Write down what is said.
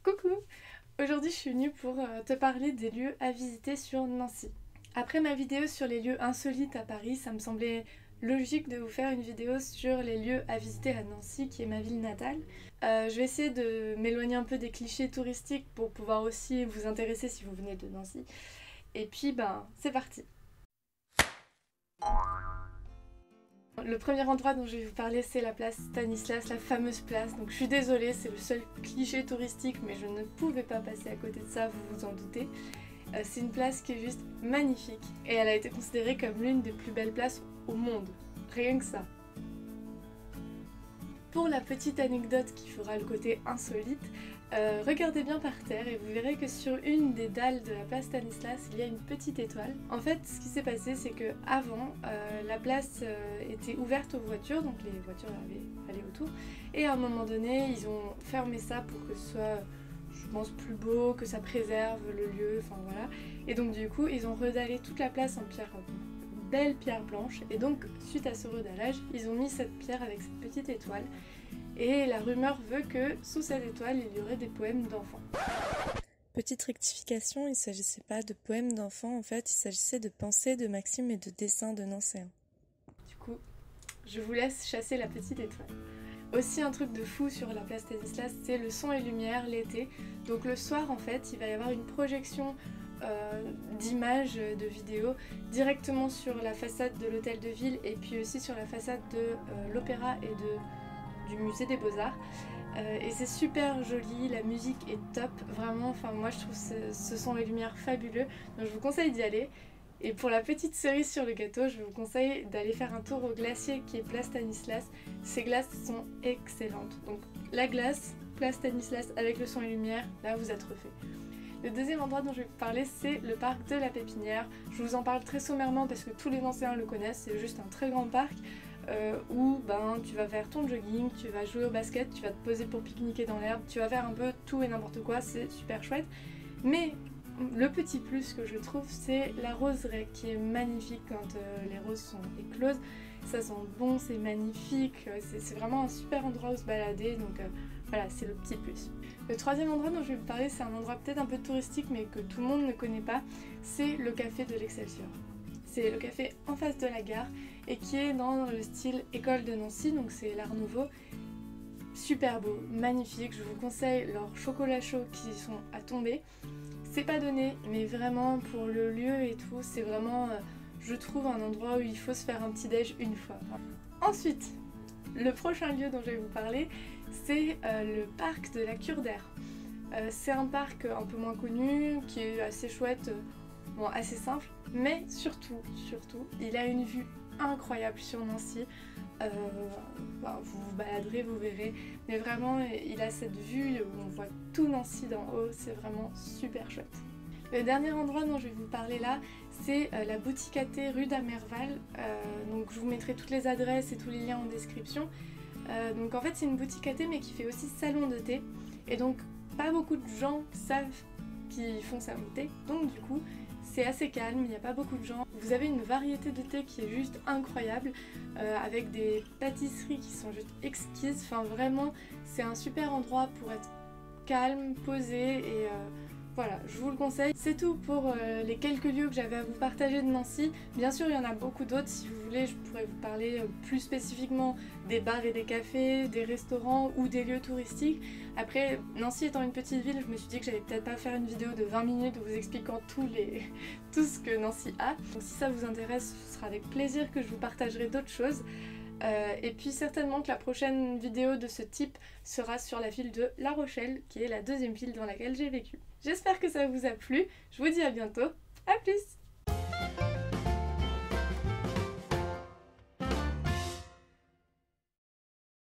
Coucou! Aujourd'hui je suis venue pour te parler des lieux à visiter sur Nancy. Après ma vidéo sur les lieux insolites à Paris, ça me semblait logique de vous faire une vidéo sur les lieux à visiter à Nancy, qui est ma ville natale. Je vais essayer de m'éloigner un peu des clichés touristiques pour pouvoir aussi vous intéresser si vous venez de Nancy. Et puis c'est parti! Le premier endroit dont je vais vous parler, c'est la place Stanislas, la fameuse place. Donc je suis désolée, c'est le seul cliché touristique, mais je ne pouvais pas passer à côté de ça, vous vous en doutez. C'est une place qui est juste magnifique et elle a été considérée comme l'une des plus belles places au monde. Rien que ça. Pour la petite anecdote qui fera le côté insolite, regardez bien par terre et vous verrez que sur une des dalles de la place Stanislas, il y a une petite étoile. En fait, ce qui s'est passé, c'est que avant, la place était ouverte aux voitures, donc les voitures allaient autour, et à un moment donné, ils ont fermé ça pour que ce soit, je pense, plus beau, que ça préserve le lieu, enfin voilà. Et donc du coup, ils ont redallé toute la place en pierre, belle pierre blanche, et donc suite à ce redallage, ils ont mis cette pierre avec cette petite étoile. Et la rumeur veut que sous cette étoile, il y aurait des poèmes d'enfants. Petite rectification, il ne s'agissait pas de poèmes d'enfants, en fait, il s'agissait de pensées, de maximes et de dessins de nancéens. Du coup, je vous laisse chasser la petite étoile. Aussi un truc de fou sur la place Stanislas, c'est le son et lumière l'été. Donc le soir, en fait, il va y avoir une projection d'images, de vidéos directement sur la façade de l'hôtel de ville et puis aussi sur la façade de l'opéra et du musée des Beaux-Arts. Et c'est super joli, la musique est top, vraiment, enfin moi je trouve ce son et lumière fabuleux, donc je vous conseille d'y aller. Et pour la petite cerise sur le gâteau, je vous conseille d'aller faire un tour au glacier qui est place Stanislas. Ces glaces sont excellentes, donc la glace, place Stanislas avec le son et lumière, là vous êtes refait. Le deuxième endroit dont je vais vous parler, c'est le parc de la Pépinière. Je vous en parle très sommairement parce que tous les anciens le connaissent, c'est juste un très grand parc où tu vas faire ton jogging, tu vas jouer au basket, tu vas te poser pour pique-niquer dans l'herbe, tu vas faire un peu tout et n'importe quoi, c'est super chouette. Mais le petit plus que je trouve, c'est la roseraie qui est magnifique quand les roses sont écloses. Ça sent bon, c'est magnifique, c'est vraiment un super endroit où se balader, donc voilà, c'est le petit plus. Le troisième endroit dont je vais vous parler, c'est un endroit peut-être un peu touristique mais que tout le monde ne connaît pas, c'est le café de l'Excelsior. C'est le café en face de la gare et qui est dans le style école de Nancy, donc c'est l'Art Nouveau. Super beau, magnifique, je vous conseille leurs chocolats chauds qui sont à tomber. C'est pas donné, mais vraiment pour le lieu et tout, c'est vraiment, je trouve, un endroit où il faut se faire un petit déj une fois. Ensuite, le prochain lieu dont je vais vous parler, c'est le parc de la Cure d'Air. C'est un parc un peu moins connu, qui est assez chouette, bon, assez simple, mais surtout, il a une vue incroyable sur Nancy. Vous vous baladerez, vous verrez, mais vraiment il a cette vue où on voit tout Nancy d'en haut, c'est vraiment super chouette. Le dernier endroit dont je vais vous parler là, c'est la boutique à thé rue d'Amerval, donc je vous mettrai toutes les adresses et tous les liens en description. Donc en fait c'est une boutique à thé mais qui fait aussi salon de thé, et donc pas beaucoup de gens savent qu'ils font salon de thé, donc du coup c'est assez calme, il n'y a pas beaucoup de gens. Vous avez une variété de thé qui est juste incroyable, avec des pâtisseries qui sont juste exquises. Enfin vraiment, c'est un super endroit pour être calme, posé et voilà, je vous le conseille. C'est tout pour les quelques lieux que j'avais à vous partager de Nancy. Bien sûr, il y en a beaucoup d'autres. Si vous voulez, je pourrais vous parler plus spécifiquement des bars et des cafés, des restaurants ou des lieux touristiques. Après, Nancy étant une petite ville, je me suis dit que j'allais peut-être pas faire une vidéo de 20 minutes vous expliquant tout ce que Nancy a. Donc si ça vous intéresse, ce sera avec plaisir que je vous partagerai d'autres choses. Et puis certainement que la prochaine vidéo de ce type sera sur la ville de La Rochelle, qui est la deuxième ville dans laquelle j'ai vécu. J'espère que ça vous a plu, je vous dis à bientôt, à plus!